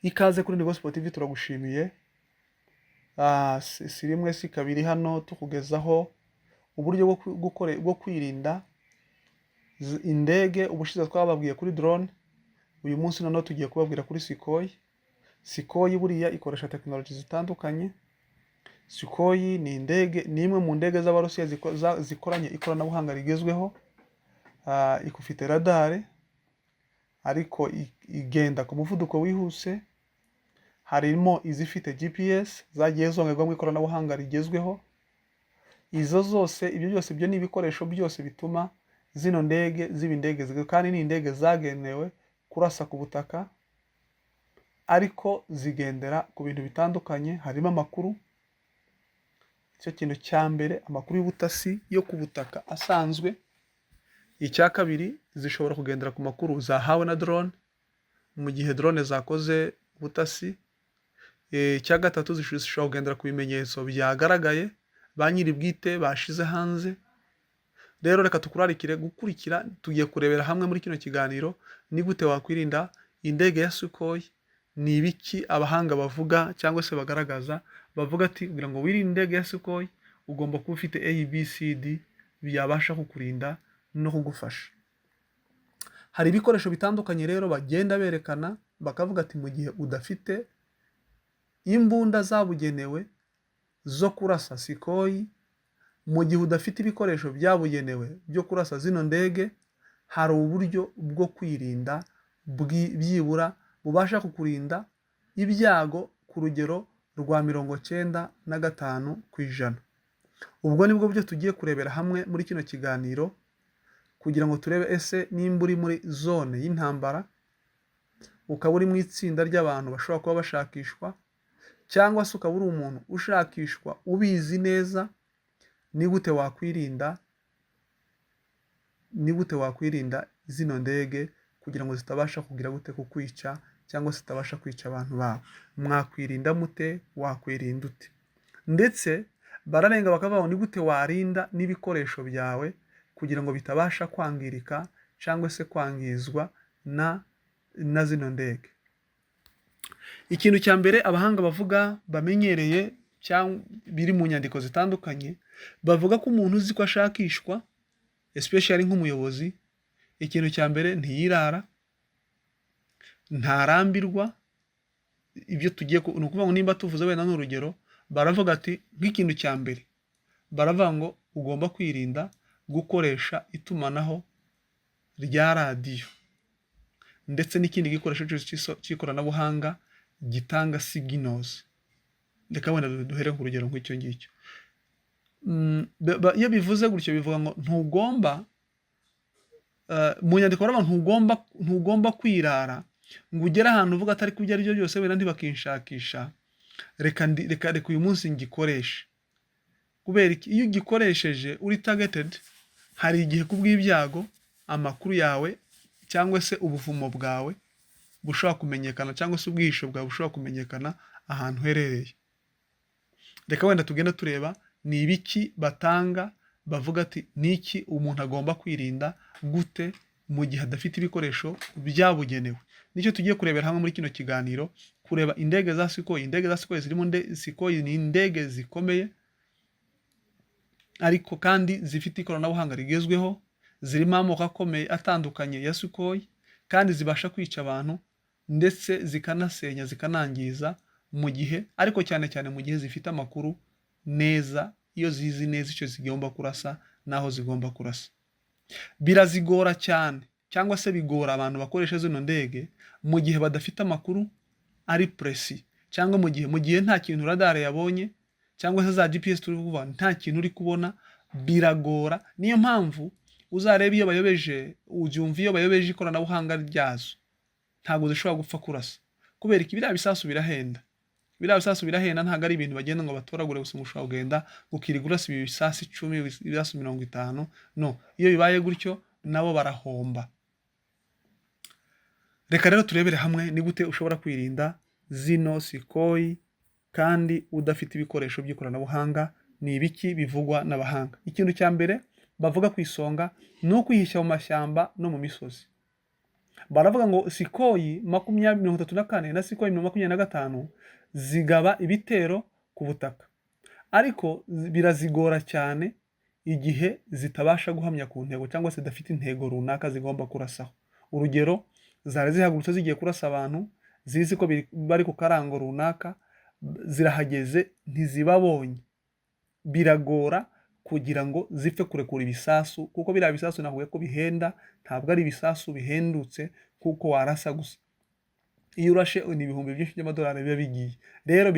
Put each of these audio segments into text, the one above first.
Ikaze kuri Gospel TV, turagushimiye. Si rimwe si kabiri hano tukugezaho uburyo bwo kwirinda indege. Ubushize twababwiye kuri drone, uyu munsi noneho tugiye kubabwira kuri Sukhoi. Sukhoi buriya ikoresha tekinoloji zitandukanye. Sukhoi ni imwe mu ndege z'Abarusiya zikoranye ikoranabuhanga rigezweho. Ifite radare ariko igenda ku muvuduko wihuse. Harimo izifite GPS zagiye zongerwamo ikoranabuhanga rigezweho. Ibyo byose ni ibikoresho byose bituma zino ndege ziba indege zigezweho, kandi ni indege zagenewe kurasa ku butaka, ariko zigendera ku bintu bitandukanye. Harimo amakuru, icyo kintu cya mbere, amakuru y'ubutasi yo ku butaka asanzwe. Icya kabiri, zishobora kugendera ku makuru zahawe na drone mu gihe drone zakoze ubutasi. Icya gatatu, zishobora kugendera ku bimenyetso byagaragaye ba nyiri bwite bashize hanze. Rero reka tukurarikire gukurikira, tugiye kurebera hamwe muri kino kiganiro ni gute wakwirinda indege ya Sukhoi. Ni ibiki abahanga bavuga cyangwa se bagaragaza, bavuga ati kugira ngo wirinde indege ya Sukhoi ugomba kuba ufite ABCD byabasha kukurinda no kugufasha. Hari ibikoresho bitandukanye rero bagenda berekana, bakavuga ati mu gihe udafite imbunda zabugenewe zo kurasa Sukhoi, mu gihe udafite ibikoresho byabugenewe byo kurasa zino ndege, hari uburyo bwo kwirinda byibura bubasha kukurinda ibyago ku rugero rwa 95%. Ubwo nibwo buryo tugiye kurebera hamwe muri kino kiganiro, kugira ngo turebe ese nimba uri muri zone y'intambara, ukaba uri mu itsinda ry'abantu bashobora kuba bashakishwa, cyangwa se ukaba uri umuntu ushakishwa ubizi neza, ni gute wakwirinda zino ndege kugira ngo zitabasha kugira gute kukwica, cyangwa se zitabasha kwica abantu bawe. Mwakwirinda mute? Wakwirinda ute? Ndetse bararenga bakavuga ni gute warinda n'ibikoresho byawe kugira ngo bitabasha kwangirika cyangwa se kwangizwa na zino ndege. Ikintu cya mbere abahanga bavuga bamenyereye, cyangwa biri mu nyandiko zitandukanye, bavuga ko umuntu uzi ko ashakishwa, especially nk'umuyobozi, ikintu cya mbere ntiyirara, ntarambirwa. Ibyo tugiye ni ukuvuga ngo nimba tuvuze wenda n'urugero, baravuga ati nk'ikintu cya mbere, baravuga ngo ugomba kwirinda gukoresha itumanaho rya radiyo ndetse n'ikindi gikoresho cy'ikoranabuhanga gitanga signals. Reka wenda duhere ku rugero nk'icyo ngicyo. Iyo bivuze gutyo bivuga ngo ntugomba, mu nyandiko baravuga ntugomba kwirara ngo ugere ahantu uvuga atari kubyo ari byo byose wenda ntibakinshakisha, reka uyu munsi ngikoreshe. Kubera iyo ugikoresheje uri targeted, hari igihe kubw'ibyago amakuru yawe cyangwa se ubuvumo bwawe bushobora kumenyekana, cyangwa se ubwihisho bwawe bushobora kumenyekana ahantu uherereye. Reka wenda tugenda tureba ni ibiki batanga, bavuga ati niki umuntu agomba kwirinda gute mu gihe adafite ibikoresho byabugenewe. Nicyo tugiye kurebera hamwe muri kino kiganiro, kureba indege za Sukhoi. Indege za Sukhoi zirimo Sukhoi ni indege zikomeye, ariko kandi zifite ikoranabuhanga rigezweho. Zirimo amoko akomeye atandukanye ya Sukhoi, kandi zibasha kwica abantu ndetse zikanasenya, zikanangiza mu gihe, ariko cyane cyane mu gihe zifite amakuru neza, iyo zizi neza icyo zigomba kurasa naho zigomba kurasa. Birazigora cyane, cyangwa se bigora abantu bakoresha zino ndege mu gihe badafite amakuru ari presi, cyangwa mu gihe nta kintu radar yabonye, cyangwa se za GPS turi kuvuga nta kintu uri kubona, biragora. Niyo mpamvu uzareba iyo bayobeje, ubyumva iyo bayobeje ikoranabuhanga ryazo, ntabwo zishobora gupfa kurasa. Kubera iki? Biriya bisasu birahenda. Ntabwo ari ibintu bagenda ngo batoragure gusa, ushobora kugenda ukiriga urasa ibisasu 10, ibisasu 50. No, iyo bibaye gutyo nabo barahomba. Reka rero turebere hamwe ni gute ushobora kwirinda zino Sukhoi kandi udafite ibikoresho by'ikoranabuhanga. Ni ibiki bivugwa n'abahanga? Ikintu cya mbere bavuga ku isonga ni ukwihisha mu mashyamba no mu misozi. baravuga ngo Sikoyi 2034 na Sikoyi 2025 zigaba ibitero ku butaka, ariko birazigora cyane igihe zitabasha guhamya ku ntego cyangwa se zidafite intego runaka zigomba kurasaho. Urugero, zari zihagurutse zigiye kurasa abantu, zizi ko bari ku karango runaka, zirahageze ntizibabonye, biragora kugira ngo zipfe kurekura ibisasu, kuko biriya bisasu nahuye ko bihenda, ntabwo ari ibisasu bihendutse kuko warasa gusa. Iyo urashe ni ibihumbi byinshi by'amadolari biba bigiye. Rero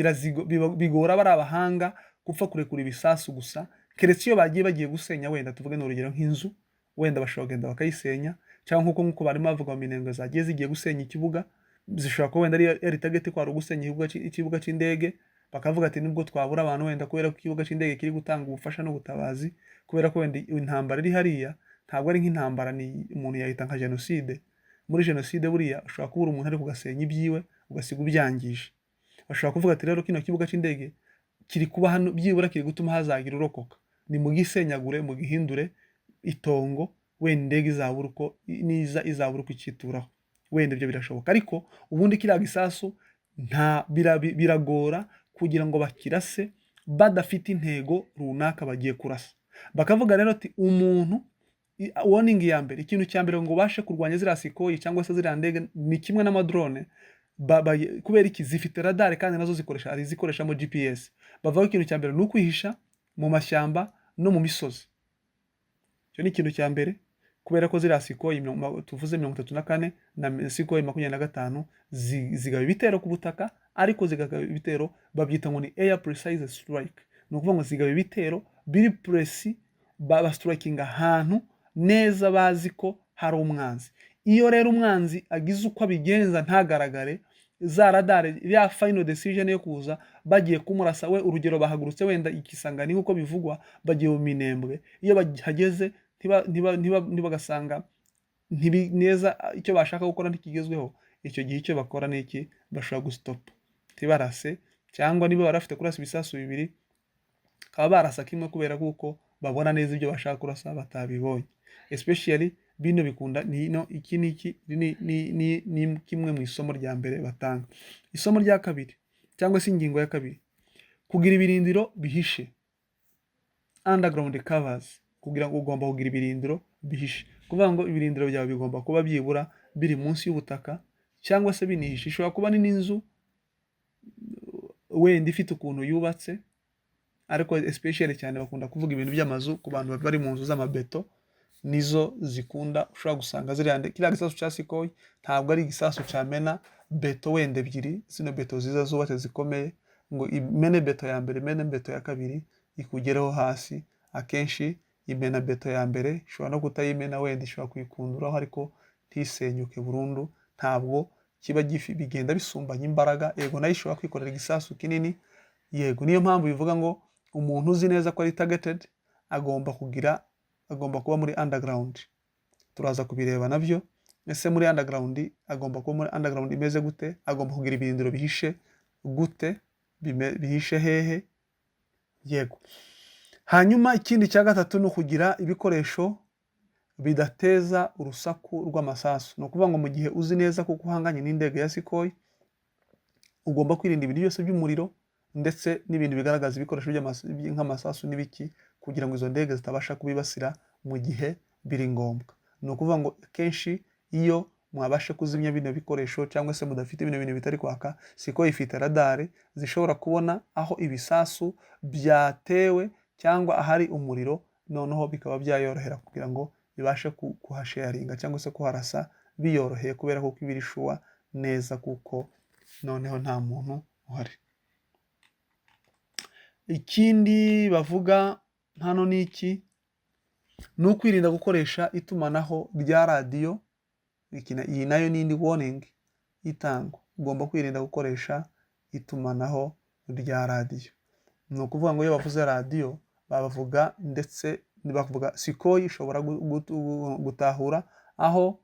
bigora bari abahanga gupfa kurekura ibisasu gusa, keretse iyo bagiye gusenya, wenda tuvuge n'urugero nk'inzu, wenda bashobora kugenda bakayisenya, cyangwa nk'uko barimo bavuga mu minengo zagiye zigiye gusenya ikibuga, zishobora kuba wenda ari target kwari ugusenya ikibuga cy'indege, bakavuga ati nubwo twabura abantu wenda kubera ko ikibuga cy'indege kiri gutanga ubufasha n'ubutabazi, kubera ko wenda intambara iri hariya ntabwo ari nk'intambara ni umuntu yahita nka jenoside. Muri jenoside buriya ushobora kubura umuntu ari kugasenya ibyiwe ugasiga ubyangije. Bashobora kuvuga ati rero kino kibuga cy'indege kiri kuba hano, byibura kiri gutuma hazagira urokoka, ni mugisenyagure, mugihindure itongo, wenda indege izabura uko izabura uko ikituraho, wenda ibyo birashoboka. Ariko ubundi kiriya gisasu biragora kugira ngo bakirase badafite intego runaka bagiye kurasa. Bakavuga rero ati umuntu, warning ya mbere, ikintu cya mbere ngo bashe kurwanya ziriya Sikoyi cyangwa se ziriya ndege ni kimwe n'amadrone, kubera iki zifite radar kandi nazo zikoreshamo GPS. Bavuga ikintu cya mbere ni ukwihisha mu mashyamba no mu misozi. Icyo ni ikintu cya mbere, kubera ko ziriya Sikoyi tuvuze 34 na Sikoyi 25 zigaba ibitero ku butaka, ariko zigaba ibitero babyita ngo ni air precise strike. Ni ukuvuga ngo zigaba ibitero biri presi, bastrikinga ahantu neza bazi ko hari umwanzi. Iyo rero umwanzi agize uko abigenza ntagaragare, za radar ya final decision yo kuza bagiye kumurasa we, urugero bahagurutse wenda ikisangani nk'uko bivugwa, bagiye mu Minembwe, iyo bahageze ntibagasanga neza icyo bashaka gukora ntikigezweho, icyo gihe icyo bakora ni iki, bashobora gustopa tibarase, cyangwa niba barafite kurasa ibisasu bibiri kaba barasa kimwe, kubera kuko babona neza ibyo bashaka kurasa batabibonye. Especially bino bikunda iki ni kimwe mu isomo rya mbere batanga. Isomo rya kabiri cyangwa se ingingo ya kabiri, kugira ibirindiro bihishe, underground covers. Kugira ngo ugomba kugira ibirindiro bihishe, kuvuga ngo ibirindiro byawe bigomba kuba byibura biri munsi y'ubutaka cyangwa se binihishe. Ishobora kuba ni n'inzu wenda ifite ukuntu yubatse, ariko especially cyane bakunda kuvuga ibintu by'amazu ku bantu bari mu nzu z'amabeto, nizo zikunda ushobora gusanga kiriya gisasu cya Sikoyi ntabwo ari igisasu cyamena beto wenda ebyiri, zino beto ziza zubatse zikomeye, ngo imene beto ya mbere, imene beto ya kabiri ikugereho hasi. Akenshi imena beto ya mbere ishobora no kutayimena, wenda ishobora kuyikunduraho ariko ntisenyuke burundu. Ntabwo kiba bigenda bisumbanya imbaraga. Yego nayo ishobora kwikorera igisasu kinini, yego niyo mpamvu bivuga ngo umuntu uzi neza ko ari targeted agomba kuba muri underground. Turaza kubireba nabyo. Ese muri underground agomba kuba muri underground imeze gute? Agomba kugira ibirindiro bihishe gute? Bihishe hehe? Yego. Hanyuma ikindi cya gatatu ni ukugira ibikoresho bidateza urusaku rw'amasasu. Ni ukuvuga ngo mu gihe uzi neza ko uhanganye n'indege ya Sikoyi, ugomba kwirinda ibintu byose by'umuriro ndetse n'ibintu bigaragaza ibikoresho nk'amasasu n'ibiki, kugira ngo izo ndege zitabasha kubibasira mu gihe biri ngombwa. Ni ukuvuga ngo kenshi iyo mwabashe kuzimya bino bikoresho cyangwa se mudafite bino bintu bitari kwaka, Sikoyi ifite radar zishobora kubona aho ibisasu byatewe cyangwa ahari umuriro, noneho bikaba byayorohera kugira ngo bibashe kuhasharinga cyangwa se kuharasa biyoroheye, kubera ko ibirishuwa neza kuko noneho nta muntu uhari. Ikindi bavuga hano ni iki? Ni ukwirinda gukoresha itumanaho rya radiyo. Iyi nayo ni indi warning itangwa, ugomba kwirinda gukoresha itumanaho rya radiyo. Ni ukuvuga ngo iyo bavuze radiyo bavuga ndetse bavuga Sikoyi ishobora gutahura aho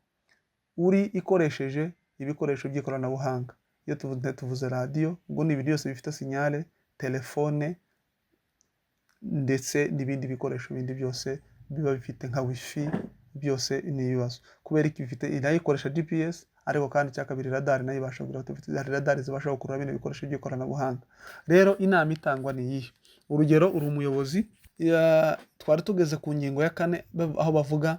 uri ikoresheje ibikoresho by'ikoranabuhanga. Iyo tuvuze radiyo, ubwo ni ibintu byose bifite sinyale, telefone ndetse n'ibindi bikoresho bindi byose biba bifite nka wifi, byose ni ibibazo kubera ko ifite inayikoresha GPS ariko kandi cya kabiri radar nayo ibasha kugira radar zibasha gukurura bino bikoresho by'ikoranabuhanga. Rero inama itangwa ni iyi. Urugero uri umuyobozi, twari tugeze ku ngingo ya 4 aho bavuga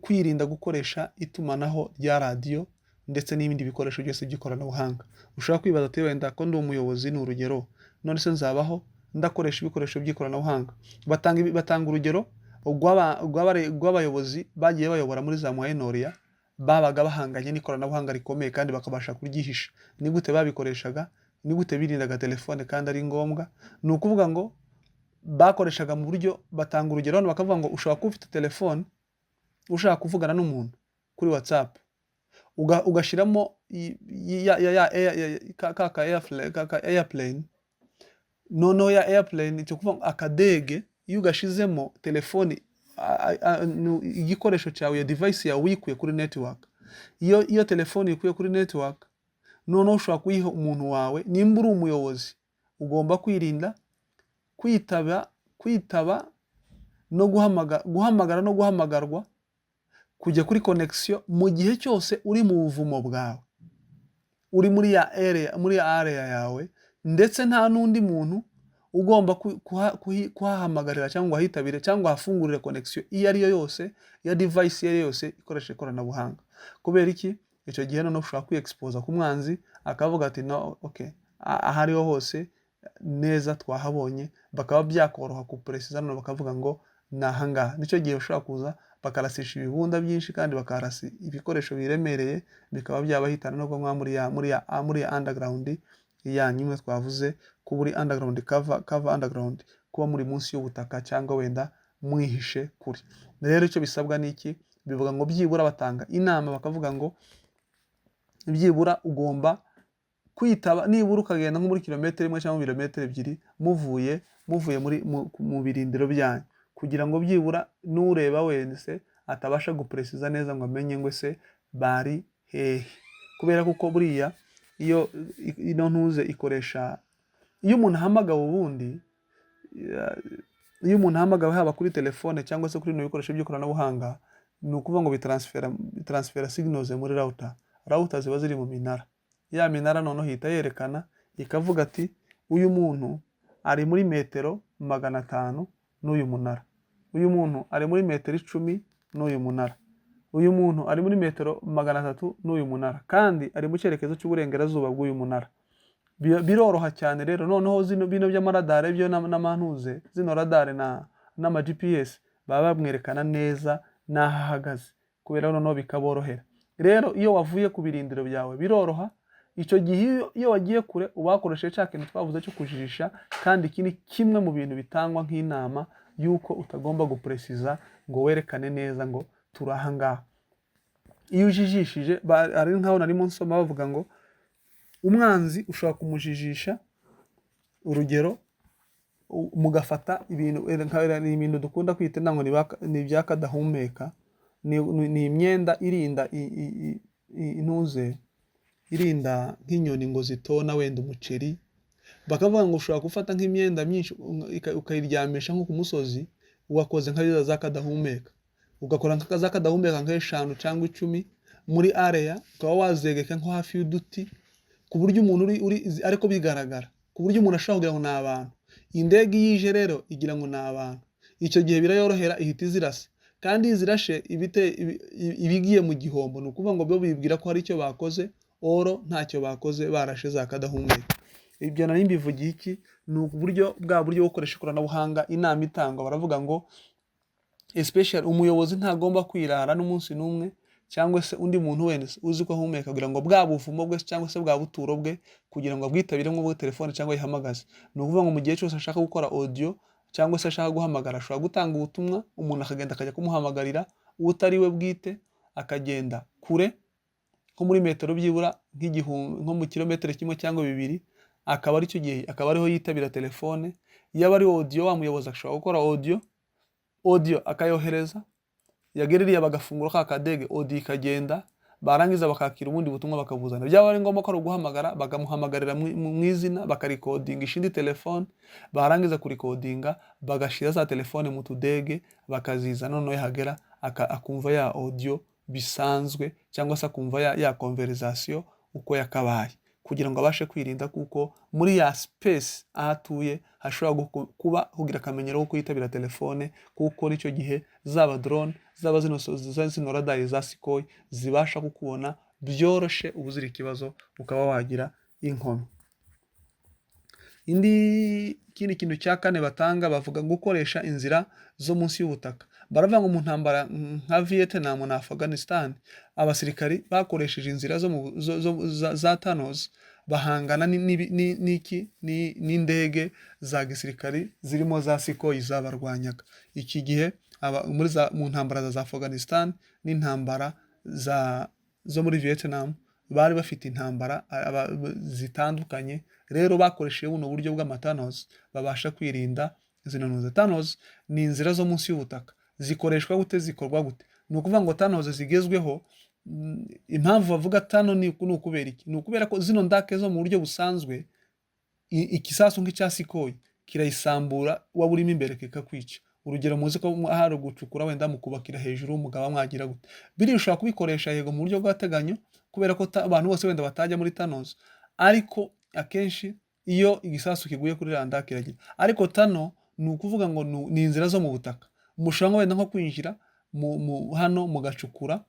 kwirinda gukoresha itumanaho rya radio ndetse n'ibindi bikoresho byose by'ikoranabuhanga. Ushobora kwibaza ati wenda ko ndi umuyobozi ni urugero, none se nzabaho ndakoresha ibikoresho by'ikoranabuhanga? Batanga urugero rw'abayobozi bagiye bayobora muri za Moyen-Orient babaga bahanganye n'ikoranabuhanga rikomeye kandi bakabasha kuryihisha. Ni gute babikoreshaga? Ni gute birindaga telefone kandi ari ngombwa? Ni ukuvuga ngo bakoreshaga mu buryo, batanga urugero hano bakavuga ngo ushobora kuba ufite telefone ushaka kuvugana n'umuntu kuri WhatsApp, ugashiramo airplane, noneho ya airplane cyo kuvuga akadege, iyo ugashizemo telefone igikoresho cyawe, ya device yawe uyikuye kuri network, iyo telefone ikuye kuri network, noneho ushobora kuyiha umuntu wawe. Nimba uri umuyobozi ugomba kwirinda kwitaba no guhamagara no guhamagarwa, kujya kuri connection mu gihe cyose uri mu buvumo bwawe, uri muri ya area yawe, ndetse nta n'undi muntu ugomba kuhahamagarira cyangwa ahitabire cyangwa afungurira connection iyo ari yo yose ya device iyo ari yose ikoresha ikoranabuhanga. Kubera iki? Icyo gihe no ushobora kwiexposa ku mwanzi akavuga ati no, okay, ahariho hose neza twahabonye, bakaba byakoroha kupresiza none bakavuga ngo nahanga. Nicyo gihe ushobora kuza bakarasisha ibibunda byinshi kandi bakarasi ibikoresho biremereye, bikaba byabahitana no kwa muri underground yanyu twavuze ko buri underground cover underground, kuba muri munsi y'ubutaka cyangwa wenda mwihishe kuri. Rero icyo bisabwa niki? Bivuga ngo byibura batanga inama bakavuga ngo byibura ugomba kwitaba, nibura ukagenda nko muri kilometero 1 cyangwa kilometero 2 muvuye mu birindiro byanyu, kugira ngo byibura n'ureba wese atabasha gupresiza neza ngo amenye ngo se bari hehe. Kubera kuko buriya iyo ino ntuze ikoresha, iyo umuntu ahamagawe ubundi, iyo umuntu ahamagawe haba kuri telefone cyangwa se kuri no bikoresho by'ikoranabuhanga, ni ukuvuga ngo bitransfera signals muri router ziba ziri mu minara. Ya minara noneho hita yerekana ikavuga ati uyu muntu ari muri metero 500 n'uyu munara, uyu muntu ari muri metero 10 n'uyu munara, uyu muntu ari muri metero 300 n'uyu munara, kandi ari mu cyerekezo cy'uburengerazuba bw'uyu munara. Biroroha cyane rero. Noneho bino by'amaradare byo n'amantuze, zino radare n'ama GPS baba bamwerekana neza n'ahahagaze, kubera noneho bikaborohera. Rero iyo wavuye ku birindiro byawe biroroha. Icyo gihe iyo wagiye kure ubakoresheje cya kintu twavuze cyo kujijisha, kandi iki ni kimwe mu bintu bitangwa nk'inama yuko utagomba gupresiza ngo werekane neza ngo turahanga. Iyo ujijishije, ari nkaho nari munsi nsoma bavuga ngo umwanzi ushobora kumujijisha, urugero mugafata ibintu dukunda kwita ngo ni byakadahumeka, ni imyenda irinda intuze, irinda nk'inyoni ngo zitona wenda umuceri. Bakavuga ngo ushobora gufata nk'imyenda myinshi ukayiryamisha nko ku musozi, ugakoze nka za kadahumeka, ugakora za kadahumeka nk'5 cyangwa 10 muri area, ukaba wazegeka nko hafi y'uduti, ku buryo umuntu uri ariko bigaragara, ku buryo umuntu ashaka kugira ngo ni abantu. Indege yije rero igira ngo ni abantu, icyo gihe birayorohera, ihita izirasa, kandi izirashe ibigiye mu gihombo. Ni ukuvuga ngo byo bibwira ko hari icyo bakoze, oro ntacyo bakoze, barashe za kadahumeka. Ibyo nari mbivugiye iki? Ni uburyo bwo gukoresha ikoranabuhanga. Inama itangwa baravuga ngo especially umuyobozi ntagomba kwirara n'umunsi n'umwe, cyangwa se undi muntu wese uzi ko ahumeka, kugira ngo bwa buvumo bwe cyangwa se bwa buturo bwe kugira ngo abwitabire nko muri telefone cyangwa yihamagaze. Ni ukuvuga ngo mu gihe cyose ashaka gukora audio cyangwa se ashaka guhamagara, ashobora gutanga ubutumwa, umuntu akagenda akajya kumuhamagarira, utari we bwite akagenda kure nko muri metero byibura nko mu kilometero 1 cyangwa 2, akaba ari cyo gihe akaba ariho yitabira telefone. Yaba ari audio, wa muyobozi ashobora gukora audio akayohereza, yageririye bagafungura ka kadege, audio ikagenda, barangiza bakakira ubundi butumwa bakabuzana. Byaba ari ngombwa ko ari guhamagara, bagamuhamagarira mu izina, bakarikodingisha indi telefone, barangiza kurikodinga bagashira za telefone mu tudege, bakazizana noneho yahagera akumva ya audio bisanzwe cyangwa se akumva ya conversation uko yakabaye, kugira ngo abashe kwirinda, kuko muri ya space aho atuye hashobora kuba kugira akamenyero ko kwitabira telefone, kuko nicyo gihe zaba drone zaba zino radari za Sukhoi zibasha kukubona byoroshe ubuzira ikibazo ukaba wagira inkomyi. Ikindi kintu cya kane batanga, bavuga gukoresha inzira zo munsi y'ubutaka. Baravuga ngo mu ntambara nka Vietnam na Afghanistan abasirikari bakoresheje inzira za tunnels bahangana n'indege za gisirikari zirimo za Sukhoi zabarwanyaga. Iki gihe mu ntambara za Afghanistan n'intambara zo muri Vietnam bari bafite intambara zitandukanye, rero bakoresheje buno buryo bw'amatunnels babasha kwirinda zino ntuza. Tunnels ni inzira zo munsi y'ubutaka. Zikoreshwa gute? Zikorwa gute? Ni ukuvuga ngo tunnels zigezweho, impamvu bavuga tunnel ni ukubera iki? Ni ukubera ko zino ndake zo mu buryo busanzwe ikisasu nk'icya Sukhoi kirayisambura waba urimo imbere kikakwica. Urugero muzi ko hari gucukura wenda mukubakira hejuru mugaba mwagira gute. Biri ushobora kubikoresha yego mu buryo bw'agateganyo kubera ko abantu bose wenda batajya muri tunnels, ariko akenshi iyo igisasu kiguye kuri randa kiragira. Ariko tunnel ni ukuvuga ngo ni inzira zo mu butaka. Mushobora wenda nko kwinjira hano mugacukura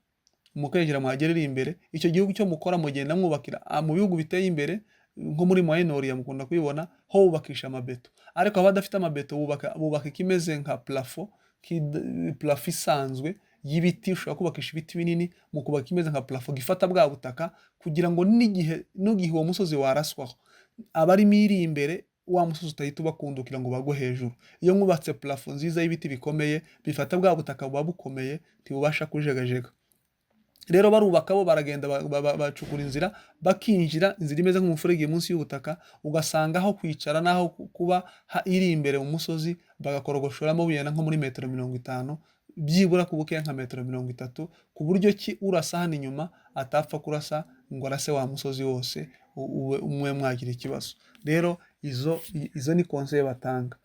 mukegera mwagerera imbere, icyo gihugu cyo mukora mugenda mwubakira mu bihugu biteye imbere nko muri Moyen-Orient mukunda kubibona ho bubakisha amabeto, ariko abadafite amabeto bubaka ikimeze nka plafo isanzwe y'ibiti. Ushobora kubakisha ibiti binini mu kubaka imeze nka plafo gifata bwa butaka, kugira ngo n'igihe uwo musozi waraswaho abari miri imbere wa musozi utahita ubakundukira ngo bagwe hejuru. Iyo mwubatse plafo nziza y'ibiti bikomeye bifata bwa butaka buba bukomeye ntibubasha kujegajega. Rero barubaka bo baragenda bacukura inzira bakinjira, inzira imeze nk'umufurege munsi y'ubutaka, ugasanga aho kwicara naho kuba iri imbere mu musozi bagakorogoshoramo biyana nko muri metero 50, byibura ku bukeya nka metero 30, ku buryo ki urasa hano inyuma atapfa kurasa ngo arase wa musozi wose umwe mwagira ikibazo. Rero izo ni conseil batanga.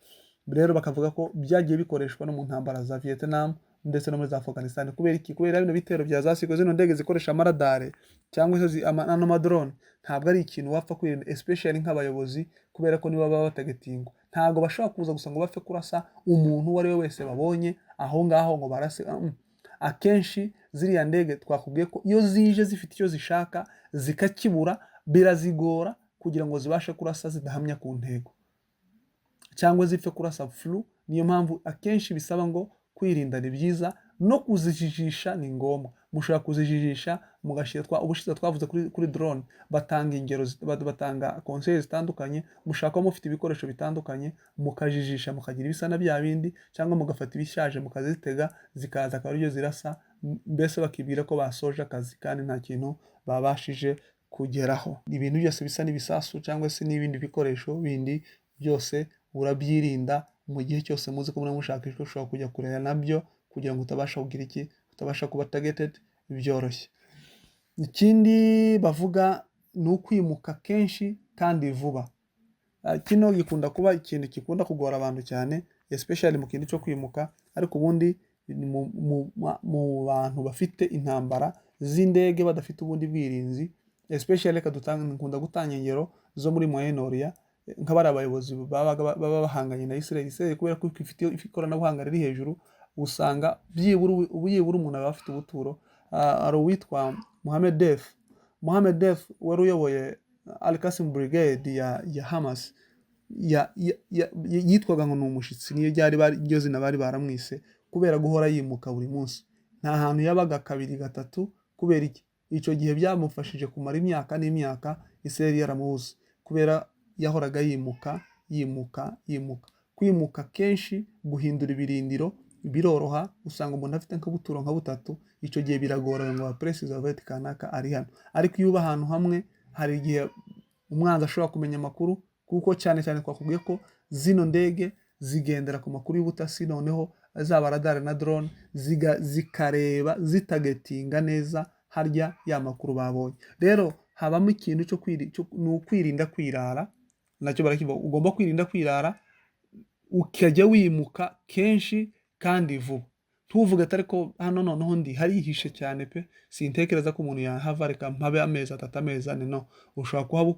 Rero bakavuga ko byagiye bikoreshwa no mu ntambara za Vietnam ndetse no muri za Afghanistan. Kubera iki? Kubera bino bitero bya za Sukhoi, zino ndege zikoresha amaradare cyangwa se amadrone, ntabwo ari ikintu wapfa kwirinda, especially nk'abayobozi, kubera ko niba baba batagetingwa ntabwo bashobora kuza gusa ngo bapfe kurasa umuntu uwo ari we wese babonye aho ngaho ngo barase. Akenshi ziriya ndege twakubwiye ko iyo zije zifite icyo zishaka zikakibura, birazigora kugira ngo zibashe kurasa zidahamya ku ntego cyangwa zipfe kurasa flu. Niyo mpamvu akenshi bisaba ngo kwirinda ni byiza, no kuzijijisha ni ngombwa. Mushobora kuzijijisha mugashira ubushize twavuze kuri drone, batanga ingero, batanga conseils zitandukanye. Mushaka mufite ibikoresho bitandukanye mukajijisha mukagira ibisana bya bindi, cyangwa mugafata ibishaje mukazitega zikaza akaryo zirasa, mbese bakibwira ko basoje akazi kandi nta kintu babashije kugeraho. Ibintu byose bisa n'ibisasu cyangwa se n'ibindi bikoresho bindi byose urabyirinda mu gihe cyose muzi ko mushakishwa, ushobora kujya kurera nabyo kugira ngo utabasha kugira iki, utabasha kuba targeted byoroshye. Ikindi bavuga ni ukwimuka kenshi kandi vuba. Kino gikunda kuba ikintu gikunda kugora abantu cyane, especially mu kintu cyo kwimuka, ariko ubundi mu bantu bafite intambara z'indege badafite ubundi bwirinzi, especially nkunda gutanga ingero zo muri Moyen-Orient nk'abari abayobozi baba bahanganye na Israel kubera ko ifite ikoranabuhanga riri hejuru, usanga byibura umuntu aba afite ubuturo. Ari uwitwa Mohammed Deif wari uyoboye Al-Qassam Brigade ya Hamas, yitwaga ngo ni umushitsi, niyo iryo zina bari baramwise kubera guhora yimuka buri munsi. Nta hantu yabaga kabiri gatatu. Kubera iki? Icyo gihe byamufashije kumara imyaka n'imyaka Israel yaramubuze, kubera yahoraga yimuka. Kwimuka kenshi, guhindura ibirindiro biroroha. Usanga umuntu afite nk'ubuturo nka butatu, icyo gihe biragorana ngo abapresiza bavete kanaka ari hano. Ariko iyo uba ahantu hamwe, hari igihe umwanzi ashobora kumenya amakuru, kuko cyane cyane twakubwiye ko zino ndege zigendera ku makuru y'ubutasi, noneho zaba radar na drone zikareba zitagetinga neza harya ya makuru babonye. Rero habamo ikintu cyo kwirinda kwirara, nacyo barakivuga. Ugomba kwirinda kwirara, ukajya wimuka kenshi kandi vuba. ntuvuge ati ariko hano noneho ndi harihishe cyane pe, sintekereza ko umuntu yahava reka mpabe amezi 3 amezi 4, no, ushobora kuhaba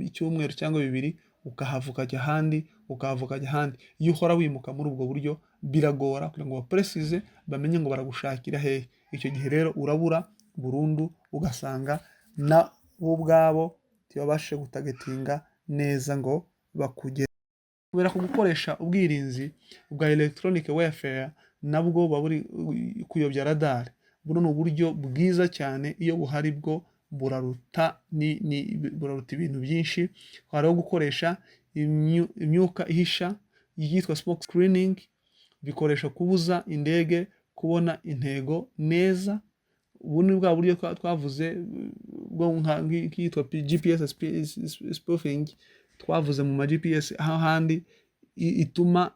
icyumweru cyangwa 2 ukahava ukajya ahandi, ukahava ukajya ahandi. Iyo uhora wimuka muri ubwo buryo biragora kugira ngo bapresize bamenye ngo baragushakira hehe. Icyo gihe rero urabura burundu, ugasanga na bo ubwabo ntibabashe gutagetinga neza ngo bakugere. Kubera ko gukoresha ubwirinzi bwa electronic warfare nabwo buri kuyobya radar, buno ni uburyo bwiza cyane, iyo buhari bwo buraruta ibintu byinshi. Hariho gukoresha imyuka ihisha yitwa smoke screening, bikoresha kubuza indege kubona intego neza. Ubu ni bwa buryo twavuze bwo nk'iyitwa GPS spoofing, twavuze mu ma GPS aho handi ituma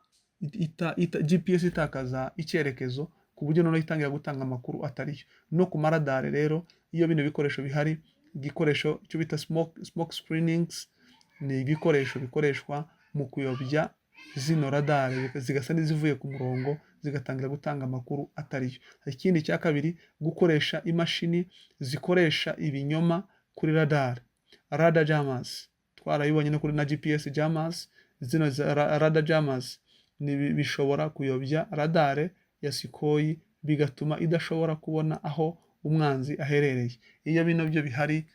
GPS itakaza icyerekezo ku buryo noneho itangira gutanga amakuru atariyo. No ku maradare rero iyo bino bikoresho bihari, igikoresho cyo bita smoke screenings ni ibikoresho bikoreshwa mu kuyobya zino radare zigasa n'izivuye ku murongo, zigatangira gutanga amakuru atariyo. Ikindi cya kabiri, gukoresha imashini zikoresha ibinyoma kuri radar jammers, twarayibonye no kuri na GPS jammers. Zino radar jammers bishobora kuyobya radare ya Sukhoi, bigatuma idashobora kubona aho umwanzi aherereye. Iyo bino byo bihari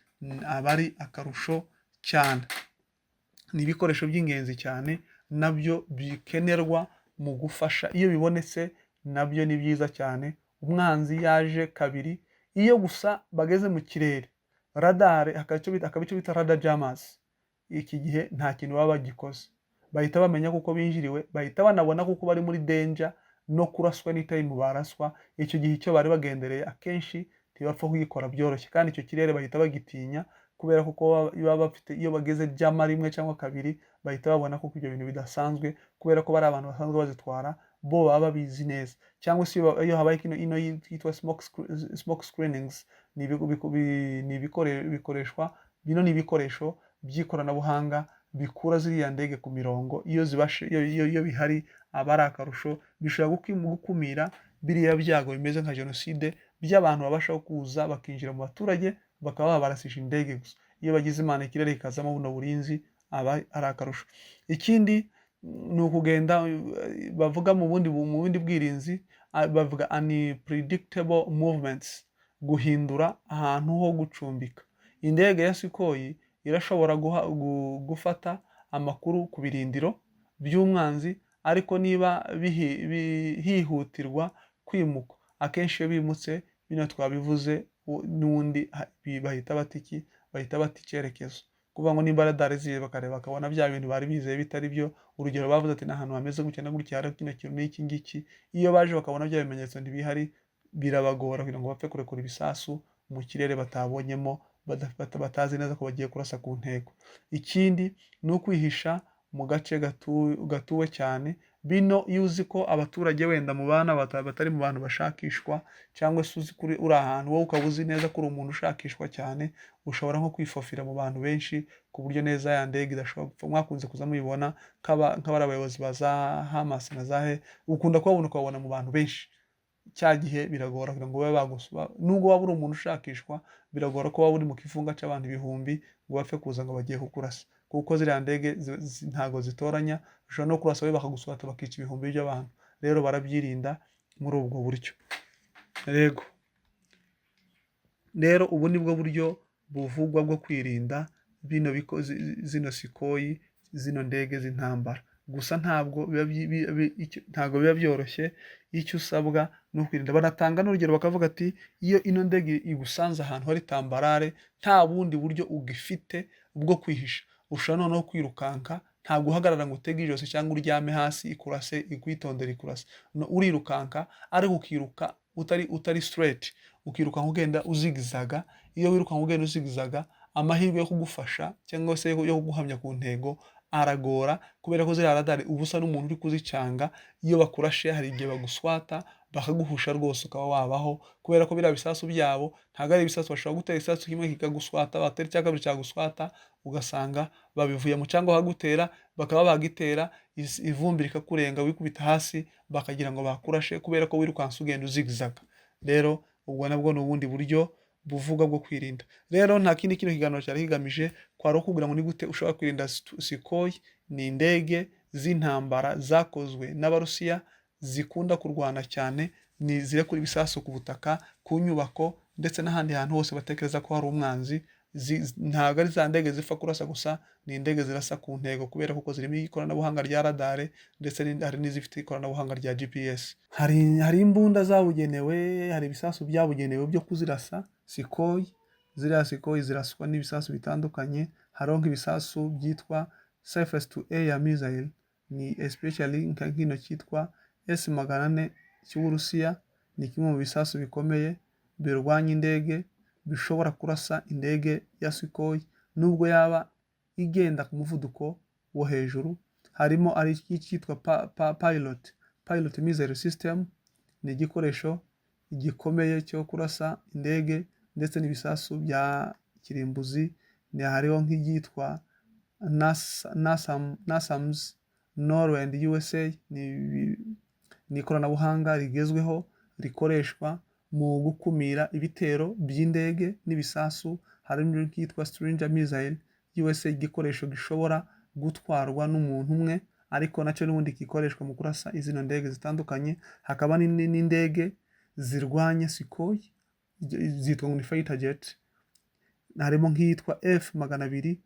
aba ari akarusho cyane. Ni ibikoresho by'ingenzi cyane, nabyo bikenerwa mu gufasha. Iyo bibonetse nabyo ni byiza cyane. Umwanzi yaje kabiri, iyo gusa bageze mu kirere radare akabico bita radar jammers, iki gihe nta kintu baba bagikoze, bahita bamenya kuko binjiriwe, bahita banabona kuko bari muri danger no kuraswa n'itime baraswa. Icyo gihe icyo bari bagendereye akenshi ntibapfa kugikora byoroshye, kandi icyo kirere bahita bagitinya, kubera kuko baba bafite, iyo bageze jama rimwe cyangwa kabiri bahita babona kuko ibyo bintu bidasanzwe, kubera ko bari abantu basanzwe bazitwara, bo baba babizi neza. Cyangwa se iyo habaye ino yitwa smoke screenings, bikoreshwa bino ni ibikoresho by'ikoranabuhanga bikura ziriya ndege ku mirongo. Iyo bihari aba ari akarusho, bishobora gukumira biriya byago bimeze nka jenoside by'abantu babasha kuza bakinjira mu baturage bakaba babarasisha indege gusa. Iyo bagize imana ikirere ikazamo buno burinzi aba ari akarusho. Ikindi ni ukugenda bavuga mu bundi bwirinzi, bavuga unpredictable movements, guhindura ahantu ho gucumbika. Indege ya Sukhoi irashobora gufata amakuru ku birindiro by'umwanzi, ariko niba hihutirwa kwimuka, akenshi iyo bimutse bino twabivuze n'undi bahita bata icyerekezo. Kuvuga ngo nimba radare ziye bakareba bakabona bya bintu bari bizeye bitari byo, urugero bavuze ati n'ahantu hameze gutya na gutya hari kino kintu n'iki ngiki, iyo baje bakabona bya bimenyetso ntibihari, birabagora kugira ngo bapfe kurekura ibisasu mu kirere batabonyemo, batazi neza ko bagiye kurasa ku ntego. Ikindi ni ukwihisha mu gace gatuwe cyane. Bino iyo uzi ko abaturage wenda mu bana batari mu bantu bashakishwa, cyangwa se uzi kuri uri ahantu wowe ukaba uzi neza ko uri umuntu ushakishwa cyane, ushobora nko kwifofira mu bantu benshi ku buryo neza ya ndege idashobora gupfa. Mwakunze kuza muyibona nk'abari abayobozi ba za Hamas na zahe, ukunda ukababona mu bantu benshi. Cya gihe biragora kugira ngo babe bagusuba, nubwo waba uri umuntu ushakishwa biragora ko waba uri mu kifunga cy'abantu ibihumbi ngo bapfe kuza ngo bagiye kukurasa, kuko ziriya ndege ntago zitoranya, ushobora no kurasa wowe bakagusubata bakica ibihumbi by'abantu. Rero barabyirinda muri ubwo buryo. Rero ubu ni bwo buryo buvugwa bwo kwirinda zino Sukhoi, zino ndege z'intambara. Gusa ntabwo biba byoroshye. Icyo usabwa ni ukwirinda. Banatanga n'urugero bakavuga ati iyo ino ndege igusanze ahantu hari tambarare, nta bundi buryo ugifite bwo kwihisha, ushobora noneho kwirukanka, ntabwo uhagarara ngo utege ijosi cyangwa uryame hasi ikurase, ikwitondera ikurase. Urirukanka, ariko ukiruka utari straight, ukirukanka ugenda uzigizaga. Iyo wirukanka ugenda uzigizaga, amahirwe yo kugufasha cyangwa se yo kuguhamya ku ntego aragora kubera ko ziriya radari uba usa n'umuntu uri kuzicanga, iyo bakurashe hari igihe baguswata bakaguhusha rwose ukaba wabaho, kubera ko biriya bisasu byabo ntabwo ari ibisasu bashobora gutera igisasu kimwe kikaguswata, batera icya kabiri cyaguswata ugasanga babivuyemo, cyangwa bakagutera bakaba bagitera ivumbi rikakurenga wikubita hasi bakagira ngo bakurashe kubera ko wirukansa ugenda uzigzaga. Rero ubwo nabwo ni ubundi buryo buvuga bwo kwirinda. Rero nta kindi kino kiganiro cyari kigamije kwari ukubwira ngo ni gute ushobora kwirinda Sukhoi. Ni indege z'intambara zakozwe n'Abarusiya zikunda kurwana cyane, ni zirekura ibisasu ku butaka, ku nyubako ndetse n'ahandi hantu hose batekereza ko hari umwanzi. Ntabwo ari za ndege zipfa kurasa gusa, ni indege zirasa ku ntego kubera kuko zirimo ikoranabuhanga rya radare ndetse hari n'izifite ikoranabuhanga rya GPS. Hari imbunda zabugenewe, hari ibisasu byabugenewe byo kuzirasa Sukhoi. Ziriya Sukhoi ziraswa n'ibisasu bitandukanye, hariho nk'ibisasu byitwa surface to air missile, ni especially nka kino cyitwa S-400 cy'Uburusiya. Ni kimwe mu bisasu bikomeye birwanya indege, bishobora kurasa indege ya Sukhoi nubwo yaba igenda ku muvuduko wo hejuru. Harimo ari icyitwa pilot missile system, ni igikoresho gikomeye cyo kurasa indege ndetse n'ibisasu bya kirimbuzi. Ni hariho nk'ibyitwa NASAMS Norway and USA, ni ikoranabuhanga rigezweho rikoreshwa mu gukumira ibitero by'indege n'ibisasu. Harimo nk'itwa Stinger missile USA, igikoresho gishobora gutwarwa n'umuntu umwe ariko nacyo n'ubundi gikoreshwa mu kurasa izino ndege zitandukanye. Hakaba n'indege zirwanya Sukhoi zitwa ngo ni fighter jet, harimo nk'iyitwa F-22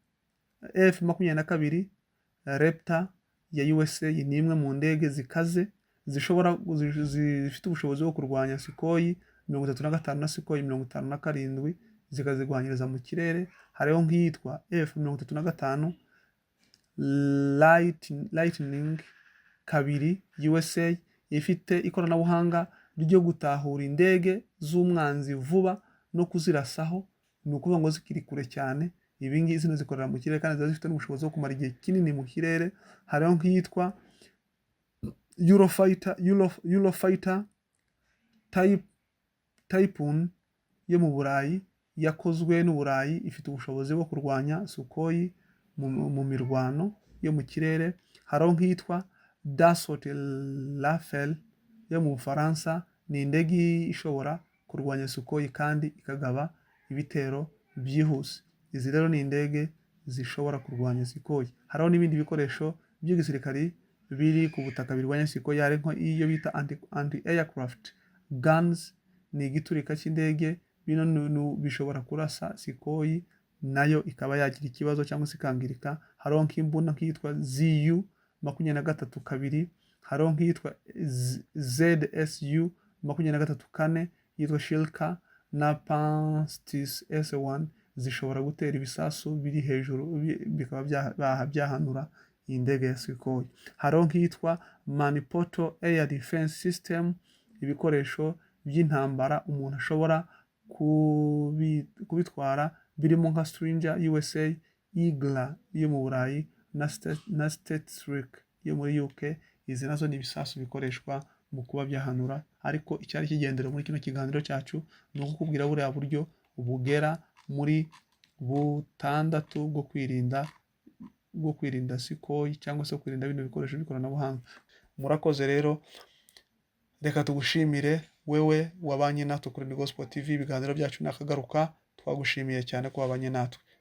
Raptor ya USA. Ni imwe mu ndege zikaze zifite ubushobozi bwo kurwanya Sukhoi 35 na Sukhoi 57 zikazigwanyiriza mu kirere. Hariho nk'iyitwa F-35 Lightning II USA, ifite ikoranabuhanga ryo gutahura indege z'umwanzi vuba no kuzirasaho, ni ukuvuga ngo zikiri kure cyane. Ibi ngibi zino zikorera mu kirere kandi ziba zifite n'ubushobozi bwo kumara igihe kinini mu kirere. Hariho nk'iyitwa Eurofighter Typhoon yo mu Burayi, yakozwe n'Uburayi, ifite ubushobozi bwo kurwanya Sukhoi mu mirwano yo mu kirere. Hariho nk'iyitwa Dassault Rafale yo mu Bufaransa, ni indege ishobora kurwanya Sukhoi kandi ikagaba ibitero byihuse. Izi rero ni indege zishobora kurwanya Sukhoi. Hariho n'ibindi bikoresho by'igisirikari biri ku butaka birwanya Sukhoi, harimo iyo bita anti-aircraft guns, ni igiturika cy'indege. Bino bishobora kurasa Sukhoi nayo ikaba yagira ikibazo cyangwa se ikangirika. Hariho nk'imbunda nk'iyitwa ZU-23-2, hariho nk'iyitwa ZSU-23-4 yitwa Shilka na Panstis S1, zishobora gutera ibisasu biri hejuru bikaba byahanura iyi ndege ya Sukhoi. Hariho nk'iyitwa Manipoto Air Defense System, ibikoresho by'intambara umuntu ashobora kubitwara birimo nka Stinger USA, Eagle yo mu Burayi na Stetshrik yo muri UK. Izi nazo ni ibisasu bikoreshwa mu kuba byahanura, ariko icyari kigendera muri kino kiganiro cyacu ni ukukubwira buriya buryo bugera muri 6 bwo kwirinda Sukhoi cyangwa se kwirinda bino bikoresho by'ikoranabuhanga. Murakoze rero, reka tugushimire wewe wabanye natwe kuri Gospel TV. Ibiganiro byacu nakagaruka, twagushimiye cyane ko wabanye natwe.